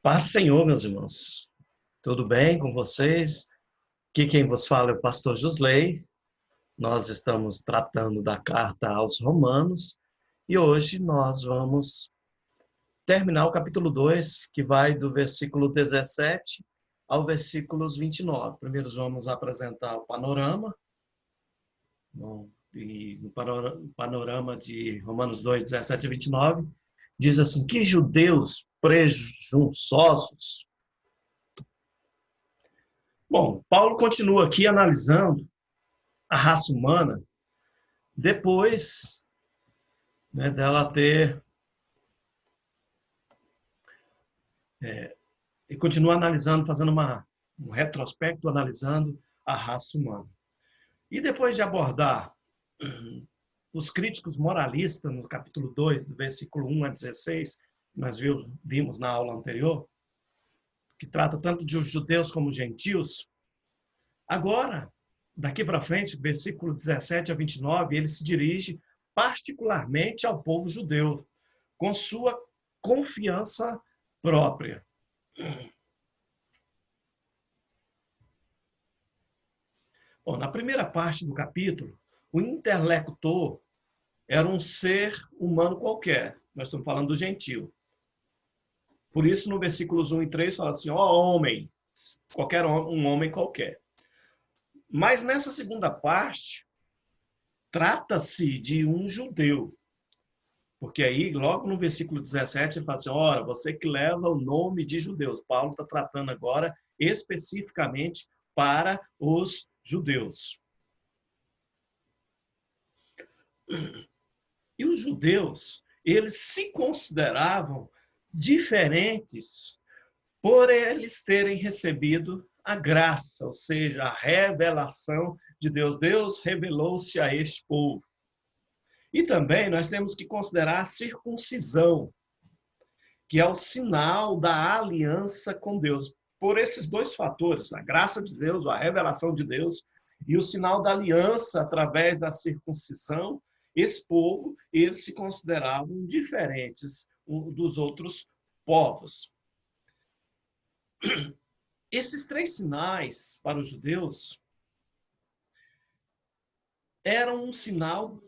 Paz do Senhor, meus irmãos. Tudo bem com vocês? Aqui quem vos fala é o pastor Josley. Nós estamos tratando da carta aos Romanos e hoje nós vamos terminar o capítulo 2, que vai do versículo 17 ao versículos 29. Primeiro vamos apresentar o panorama. E no panorama de Romanos 2, 17 e 29, diz assim: que judeus presunçosos. Bom, Paulo continua aqui analisando a raça humana depois, dela ter... e continua analisando, fazendo um retrospecto, analisando a raça humana. E depois de abordar os críticos moralistas, no capítulo 2, do versículo 1 a 16, nós vimos na aula anterior, que trata tanto de judeus como gentios, agora, daqui para frente, versículo 17 a 29, ele se dirige particularmente ao povo judeu, com sua confiança própria. Bom, na primeira parte do capítulo, o interlocutor era um ser humano qualquer. Nós estamos falando do gentio. Por isso, no versículos 1 e 3, fala assim: ó homem, qualquer um homem qualquer. Mas nessa segunda parte, trata-se de um judeu. Porque aí, logo no versículo 17, ele fala assim: ora, você que leva o nome de judeus. Paulo está tratando agora especificamente para os judeus. E os judeus, eles se consideravam diferentes por eles terem recebido a graça, ou seja, a revelação de Deus. Deus revelou-se a este povo. E também nós temos que considerar a circuncisão, que é o sinal da aliança com Deus. Por esses dois fatores, a graça de Deus, a revelação de Deus, e o sinal da aliança através da circuncisão, esse povo, eles se consideravam diferentes dos outros povos. Esses três sinais para os judeus eram um sinal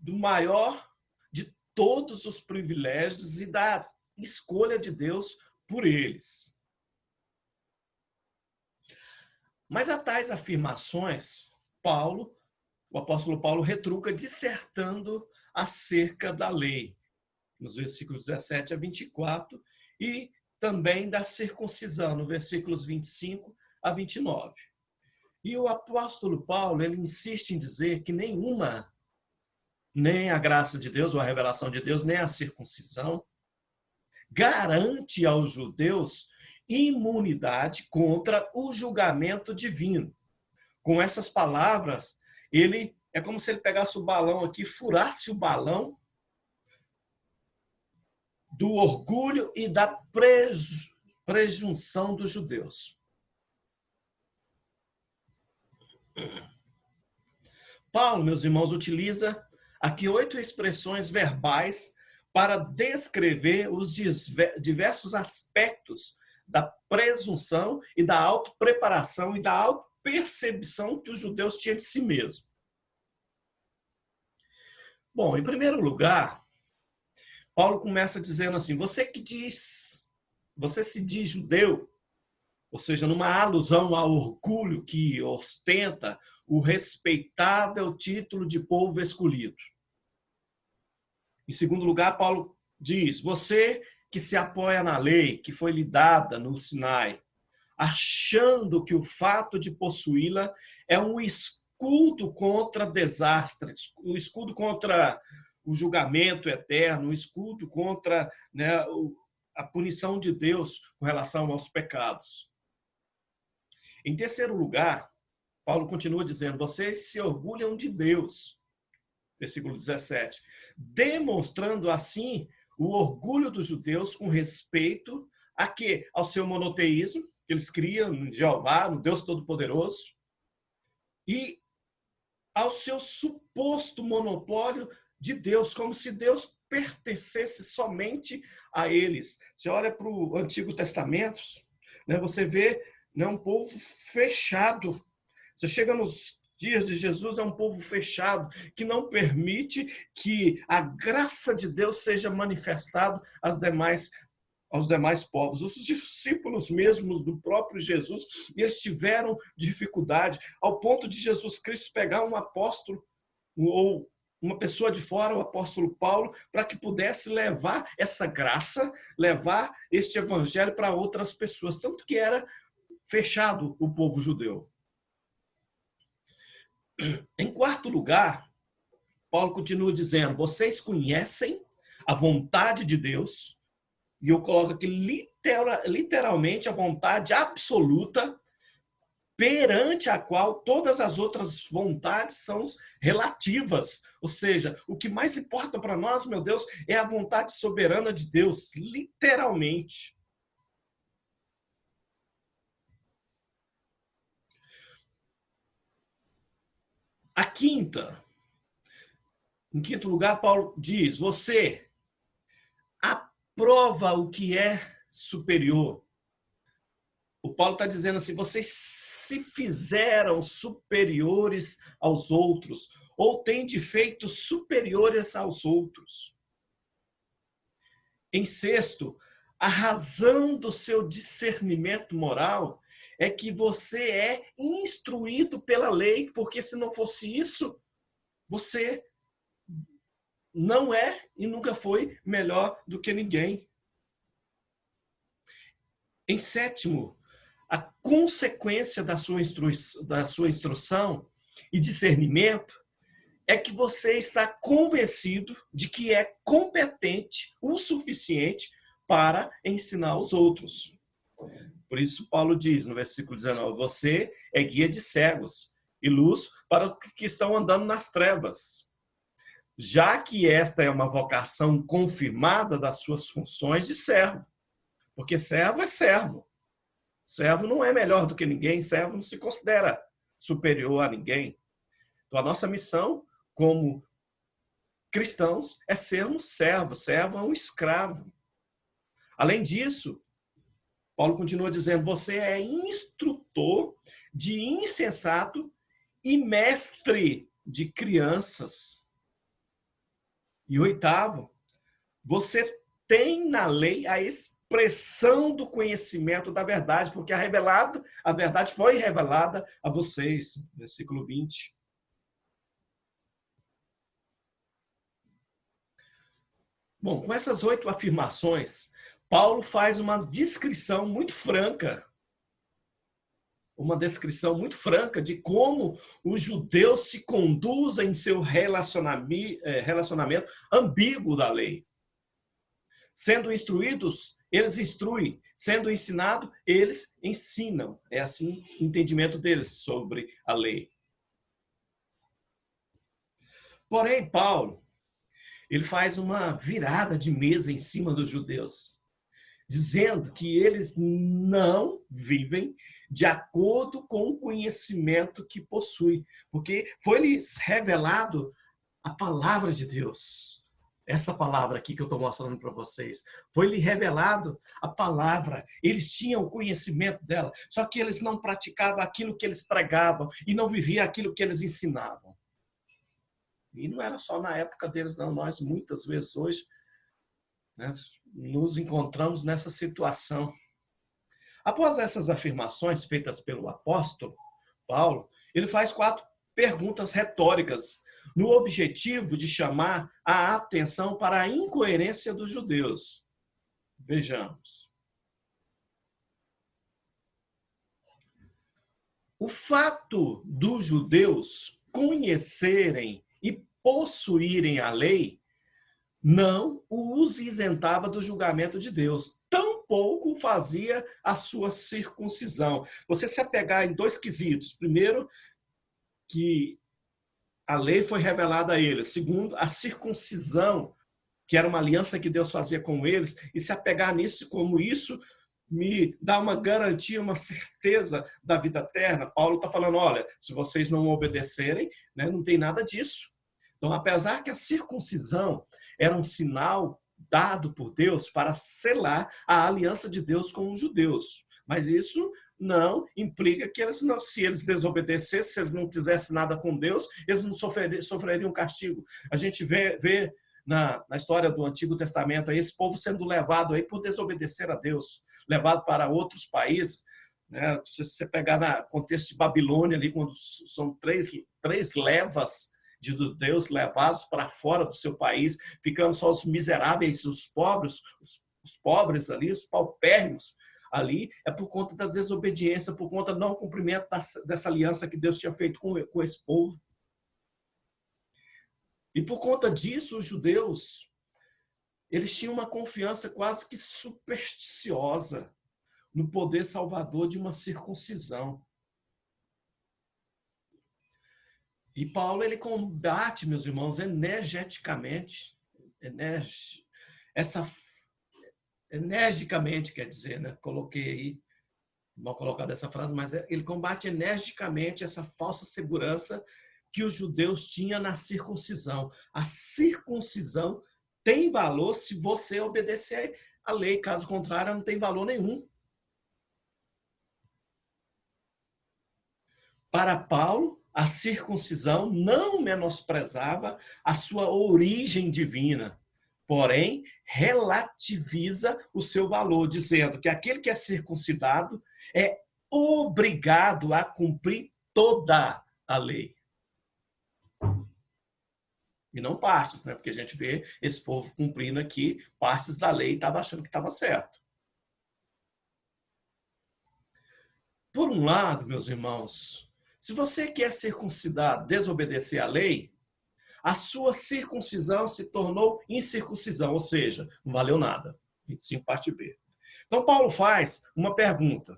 do maior de todos os privilégios e da escolha de Deus por eles. Mas a tais afirmações, o apóstolo Paulo retruca dissertando acerca da lei, nos versículos 17 a 24, e também da circuncisão, no versículos 25 a 29. E o apóstolo Paulo, ele insiste em dizer que nem a graça de Deus, ou a revelação de Deus, nem a circuncisão, garante aos judeus imunidade contra o julgamento divino. Com essas palavras, é como se ele pegasse o balão aqui, furasse o balão do orgulho e da presunção dos judeus. Paulo, meus irmãos, utiliza aqui 8 expressões verbais para descrever os diversos aspectos da presunção e da autopreparação e da autopercepção que os judeus tinham de si mesmos. Bom, em primeiro lugar, Paulo começa dizendo assim: você se diz judeu, ou seja, numa alusão ao orgulho que ostenta o respeitável título de povo escolhido. Em segundo lugar, Paulo diz: você que se apoia na lei que foi lhe dada no Sinai, achando que o fato de possuí-la é um escudo contra desastres, um escudo contra o julgamento eterno, um escudo contra a punição de Deus com relação aos pecados. Em terceiro lugar, Paulo continua dizendo: vocês se orgulham de Deus, versículo 17, demonstrando assim o orgulho dos judeus com respeito a quê? Ao seu monoteísmo, que eles criam em Jeová, no Deus Todo-Poderoso, e ao seu suposto monopólio de Deus, como se Deus pertencesse somente a eles. Você olha para o Antigo Testamento, né, você vê, né, um povo fechado. Você chega nos dias de Jesus, é um povo fechado, que não permite que a graça de Deus seja manifestada aos demais povos. Os discípulos mesmos do próprio Jesus, eles tiveram dificuldade, ao ponto de Jesus Cristo pegar um apóstolo, ou uma pessoa de fora, o apóstolo Paulo, para que pudesse levar essa graça, levar este evangelho para outras pessoas. Tanto que era fechado o povo judeu. Em quarto lugar, Paulo continua dizendo: vocês conhecem a vontade de Deus, e eu coloco aqui literalmente a vontade absoluta, perante a qual todas as outras vontades são relativas. Ou seja, o que mais importa para nós, meu Deus, é a vontade soberana de Deus, literalmente. Em quinto lugar, Paulo diz: você aprova o que é superior. O Paulo está dizendo assim: vocês se fizeram superiores aos outros, ou têm de feito superiores aos outros. Em sexto, a razão do seu discernimento moral é que você é instruído pela lei, porque se não fosse isso, você não é e nunca foi melhor do que ninguém. Em sétimo, a consequência da sua instrução e discernimento é que você está convencido de que é competente o suficiente para ensinar os outros. Por isso, Paulo diz no versículo 19: você é guia de cegos e luz para os que estão andando nas trevas. Já que esta é uma vocação confirmada das suas funções de servo. Porque servo é servo. Servo não é melhor do que ninguém, servo não se considera superior a ninguém. Então, a nossa missão como cristãos é sermos servos. Servo é um escravo. Além disso, Paulo continua dizendo: você é instrutor de insensato e mestre de crianças. E oitavo, você tem na lei a expressão do conhecimento da verdade, porque a verdade foi revelada a vocês. Versículo 20. Bom, com essas 8 afirmações, Paulo faz uma descrição muito franca de como os judeus se conduzem em seu relacionamento ambíguo da lei. Sendo instruídos, eles instruem. Sendo ensinado, eles ensinam. É assim o entendimento deles sobre a lei. Porém, Paulo, ele faz uma virada de mesa em cima dos judeus, dizendo que eles não vivem de acordo com o conhecimento que possuem, porque foi-lhes revelado a palavra de Deus. Essa palavra aqui que eu estou mostrando para vocês, foi-lhe revelado a palavra. Eles tinham o conhecimento dela, só que eles não praticavam aquilo que eles pregavam e não viviam aquilo que eles ensinavam. E não era só na época deles, não. Nós, muitas vezes, hoje, né, nos encontramos nessa situação. Após essas afirmações feitas pelo apóstolo Paulo, ele faz 4 perguntas retóricas, no objetivo de chamar a atenção para a incoerência dos judeus. Vejamos. O fato dos judeus conhecerem e possuírem a lei não os isentava do julgamento de Deus. Tampouco fazia a sua circuncisão. Você se apegar em 2 quesitos. Primeiro, que a lei foi revelada a eles. Segundo, a circuncisão, que era uma aliança que Deus fazia com eles. E se apegar nisso, como isso me dá uma garantia, uma certeza da vida eterna. Paulo está falando: olha, se vocês não obedecerem, né, não tem nada disso. Então, apesar que a circuncisão era um sinal dado por Deus para selar a aliança de Deus com os judeus. Mas isso não implica que eles não, se eles desobedecessem, se eles não fizessem nada com Deus, eles não sofreriam castigo. A gente vê na história do Antigo Testamento aí, esse povo sendo levado aí por desobedecer a Deus, levado para outros países. Né? Se você pegar no contexto de Babilônia, ali, quando são três levas de judeus levados para fora do seu país, ficando só os miseráveis, os pobres ali, os paupérrimos ali, é por conta da desobediência, por conta do não cumprimento dessa aliança que Deus tinha feito com esse povo. E por conta disso, os judeus, eles tinham uma confiança quase que supersticiosa no poder salvador de uma circuncisão. E Paulo, ele combate, meus irmãos, energicamente, energicamente, quer dizer, né? Coloquei aí, mal colocado essa frase, mas ele combate energicamente essa falsa segurança que os judeus tinham na circuncisão. A circuncisão tem valor se você obedecer à lei, caso contrário, não tem valor nenhum. Para Paulo, a circuncisão não menosprezava a sua origem divina, porém relativiza o seu valor, dizendo que aquele que é circuncidado é obrigado a cumprir toda a lei. E não partes, né? Porque a gente vê esse povo cumprindo aqui partes da lei e estava achando que estava certo. Por um lado, meus irmãos, se você quer circuncidar, desobedecer à lei, a sua circuncisão se tornou incircuncisão, ou seja, não valeu nada. 25, parte B. Então, Paulo faz uma pergunta.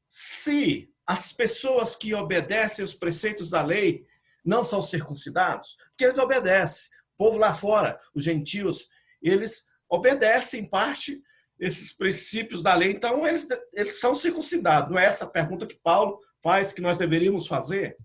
Se as pessoas que obedecem os preceitos da lei não são circuncidados, porque eles obedecem. O povo lá fora, os gentios, eles obedecem em parte esses princípios da lei, então eles são circuncidados. Não é essa a pergunta que Paulo faz, que nós deveríamos fazer?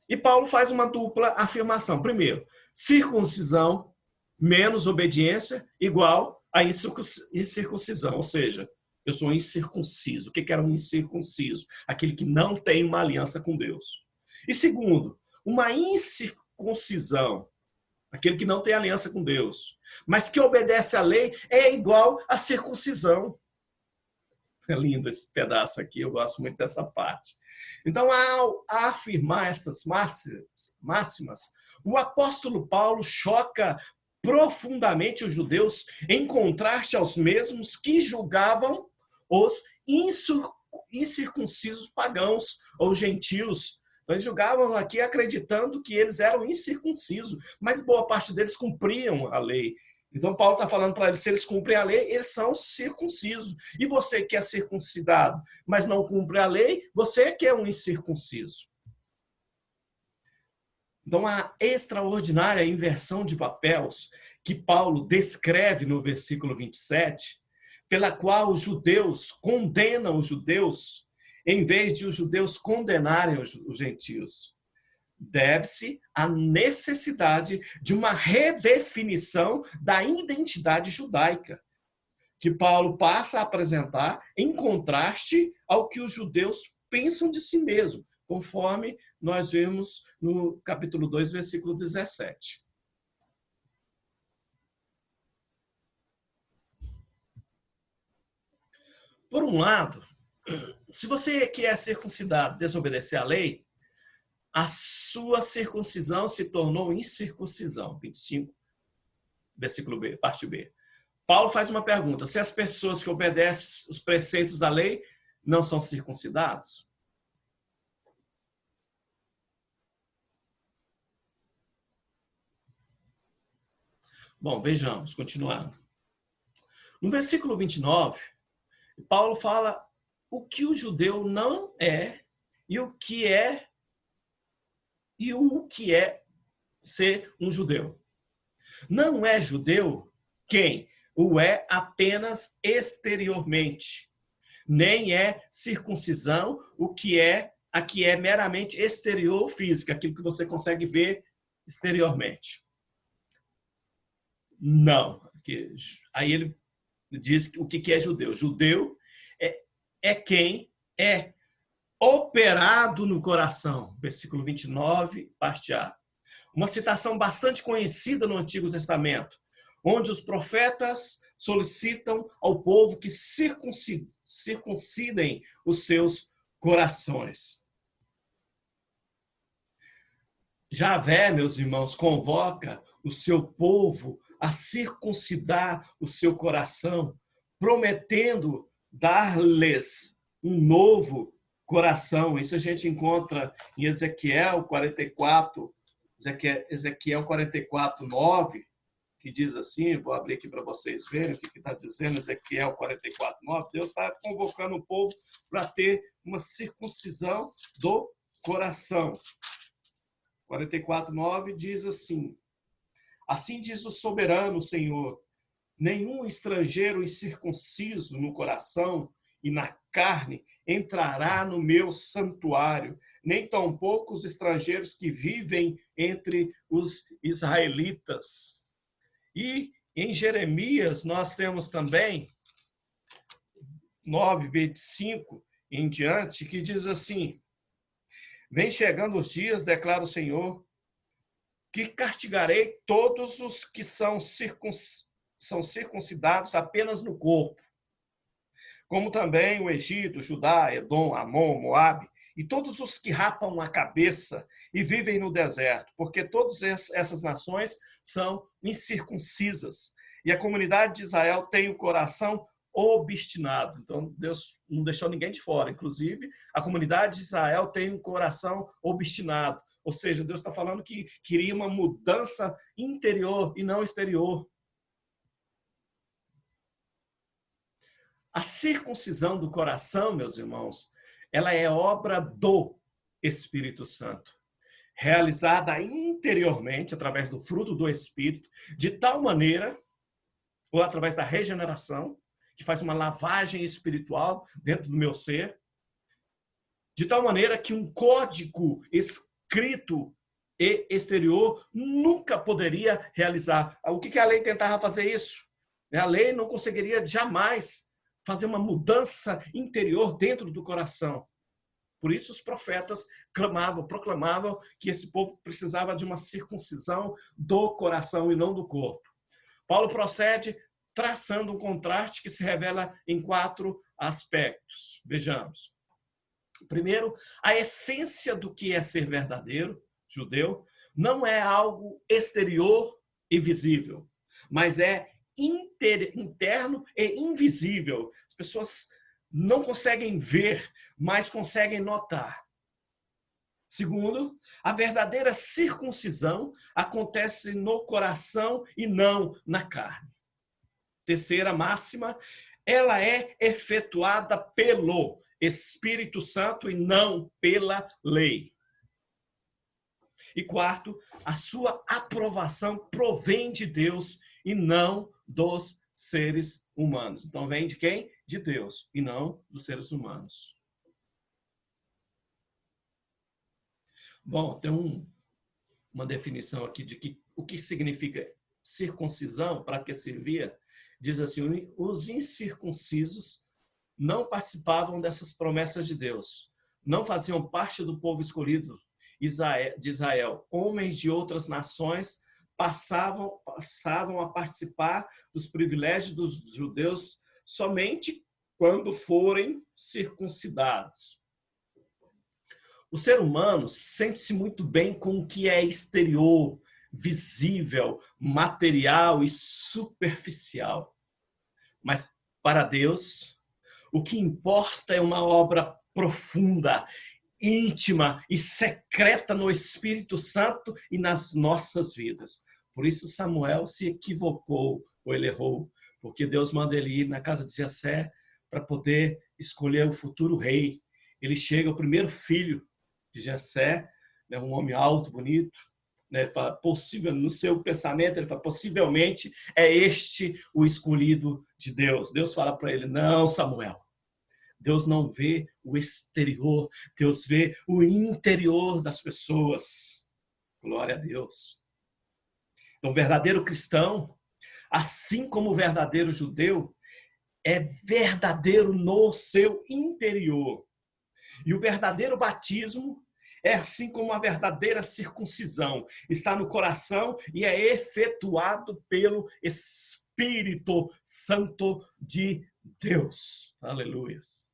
E Paulo faz uma dupla afirmação. Primeiro, circuncisão menos obediência igual a incircuncisão. Ou seja, eu sou incircunciso. O que era um incircunciso? Aquele que não tem uma aliança com Deus. E segundo, uma incircuncisão, aquele que não tem aliança com Deus, mas que obedece à lei, é igual à circuncisão. É lindo esse pedaço aqui, eu gosto muito dessa parte. Então, ao afirmar essas máximas, o apóstolo Paulo choca profundamente os judeus em contraste aos mesmos que julgavam os incircuncisos pagãos ou gentios. Então, eles julgavam aqui acreditando que eles eram incircuncisos, mas boa parte deles cumpriam a lei. Então, Paulo está falando para eles, se eles cumprem a lei, eles são circuncisos. E você que é circuncidado, mas não cumpre a lei, você que é um incircunciso. Então, a extraordinária inversão de papéis que Paulo descreve no versículo 27, pela qual os judeus condenam os judeus, em vez de os judeus condenarem os gentios, deve-se à necessidade de uma redefinição da identidade judaica, que Paulo passa a apresentar em contraste ao que os judeus pensam de si mesmos, conforme nós vemos no capítulo 2, versículo 17. Por um lado, se você que é circuncidado desobedecer à lei, a sua circuncisão se tornou incircuncisão. 25, versículo B, parte B. Paulo faz uma pergunta. Se as pessoas que obedecem os preceitos da lei não são circuncidados? Bom, vejamos, continuando. No versículo 29, Paulo fala o que o judeu não é e o que é ser um judeu. Não é judeu quem o é apenas exteriormente, nem é circuncisão a que é meramente exterior física, aquilo que você consegue ver exteriormente. Não. Aí ele diz o que é judeu. Judeu é quem é operado no coração. Versículo 29, parte A. Uma citação bastante conhecida no Antigo Testamento, onde os profetas solicitam ao povo que circuncidem os seus corações. Javé, meus irmãos, convoca o seu povo a circuncidar o seu coração, prometendo dar-lhes um novo coração. Isso a gente encontra em Ezequiel 44, Ezequiel 44, 9, que diz assim, vou abrir aqui para vocês verem o que está dizendo, Ezequiel 44, 9, Deus está convocando o povo para ter uma circuncisão do coração. 44, 9 diz assim: assim diz o soberano Senhor, nenhum estrangeiro incircunciso no coração e na carne entrará no meu santuário, nem tampouco os estrangeiros que vivem entre os israelitas. E em Jeremias nós temos também 9, 25 em diante, que diz assim: vem chegando os dias, declara o Senhor, que castigarei todos os que são circuncidados apenas no corpo, como também o Egito, Judá, Edom, Amon, Moabe, e todos os que rapam a cabeça e vivem no deserto, porque todas essas nações são incircuncisas. E a comunidade de Israel tem o coração obstinado. Então, Deus não deixou ninguém de fora. Inclusive, a comunidade de Israel tem um coração obstinado. Ou seja, Deus está falando que queria uma mudança interior e não exterior. A circuncisão do coração, meus irmãos, ela é obra do Espírito Santo, realizada interiormente através do fruto do Espírito, de tal maneira, ou através da regeneração, que faz uma lavagem espiritual dentro do meu ser, de tal maneira que um código escrito e exterior nunca poderia realizar. O que a lei tentava fazer isso? A lei não conseguiria jamais fazer uma mudança interior dentro do coração. Por isso os profetas proclamavam que esse povo precisava de uma circuncisão do coração e não do corpo. Paulo procede traçando um contraste que se revela em 4 aspectos. Vejamos. Primeiro, a essência do que é ser verdadeiro, judeu, não é algo exterior e visível, mas é interno e invisível. As pessoas não conseguem ver, mas conseguem notar. Segundo, a verdadeira circuncisão acontece no coração e não na carne. Terceira máxima, ela é efetuada pelo Espírito Santo e não pela lei. E quarto, a sua aprovação provém de Deus e não dos seres humanos. Então vem de quem? De Deus e não dos seres humanos. Bom, tem uma definição aqui de o que significa circuncisão, para que servia. Diz assim: os incircuncisos não participavam dessas promessas de Deus, não faziam parte do povo escolhido de Israel. Homens de outras nações passavam a participar dos privilégios dos judeus somente quando forem circuncidados. O ser humano sente-se muito bem com o que é exterior, visível, material e superficial. Mas para Deus, o que importa é uma obra profunda, íntima e secreta no Espírito Santo e nas nossas vidas. Por isso Samuel se equivocou, ou ele errou, porque Deus manda ele ir na casa de Jessé para poder escolher o futuro rei. Ele chega, o primeiro filho de Jessé, um homem alto, bonito, ele fala, no seu pensamento, ele fala, possivelmente é este o escolhido de Deus. Deus fala para ele, não, Samuel. Deus não vê o exterior, Deus vê o interior das pessoas. Glória a Deus. Então, o verdadeiro cristão Assim como o verdadeiro judeu é verdadeiro no seu interior. E o verdadeiro batismo é assim como a verdadeira circuncisão. Está no coração e é efetuado pelo Espírito Santo de Deus. Aleluias.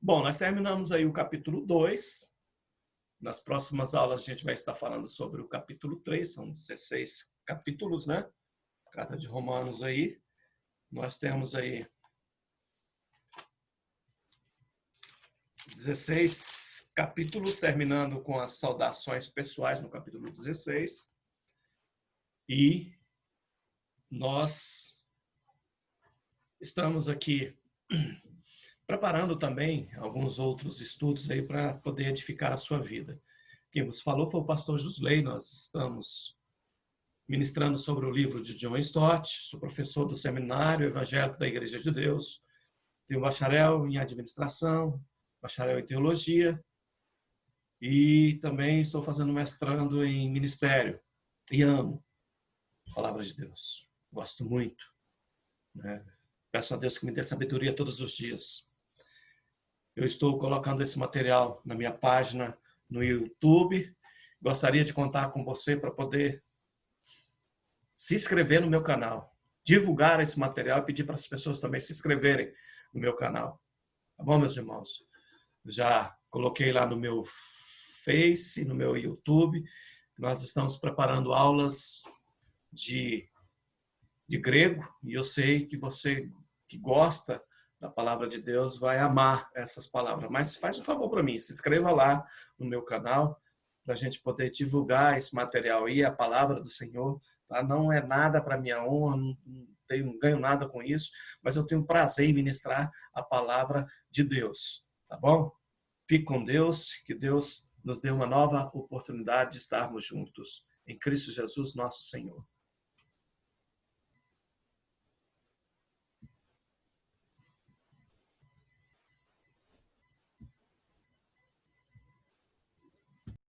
Bom, nós terminamos aí o capítulo 2. Nas próximas aulas a gente vai estar falando sobre o capítulo 3. São 16 capítulos, né? Carta de Romanos aí. Nós temos aí 16 capítulos, terminando com as saudações pessoais no capítulo 16. E nós estamos aqui preparando também alguns outros estudos aí para poder edificar a sua vida. Quem vos falou foi o pastor Josley. Nós estamos ministrando sobre o livro de John Stott. Sou professor do Seminário Evangélico da Igreja de Deus. Tenho bacharel em administração, bacharel em teologia e também estou fazendo mestrando em ministério. E amo a palavra de Deus. Gosto muito, né? Peço a Deus que me dê sabedoria todos os dias. Eu estou colocando esse material na minha página no YouTube. Gostaria de contar com você para poder se inscrever no meu canal, divulgar esse material e pedir para as pessoas também se inscreverem no meu canal. Tá bom, meus irmãos? Já coloquei lá no meu Face, no meu YouTube. Nós estamos preparando aulas de grego e eu sei que você que gosta da palavra de Deus vai amar essas palavras. Mas faz um favor para mim, se inscreva lá no meu canal para a gente poder divulgar esse material aí, a palavra do Senhor. Tá? Não é nada para minha honra, não ganho nada com isso, mas eu tenho prazer em ministrar a palavra de Deus. Tá bom? Fique com Deus, que Deus nos dê uma nova oportunidade de estarmos juntos. Em Cristo Jesus, nosso Senhor.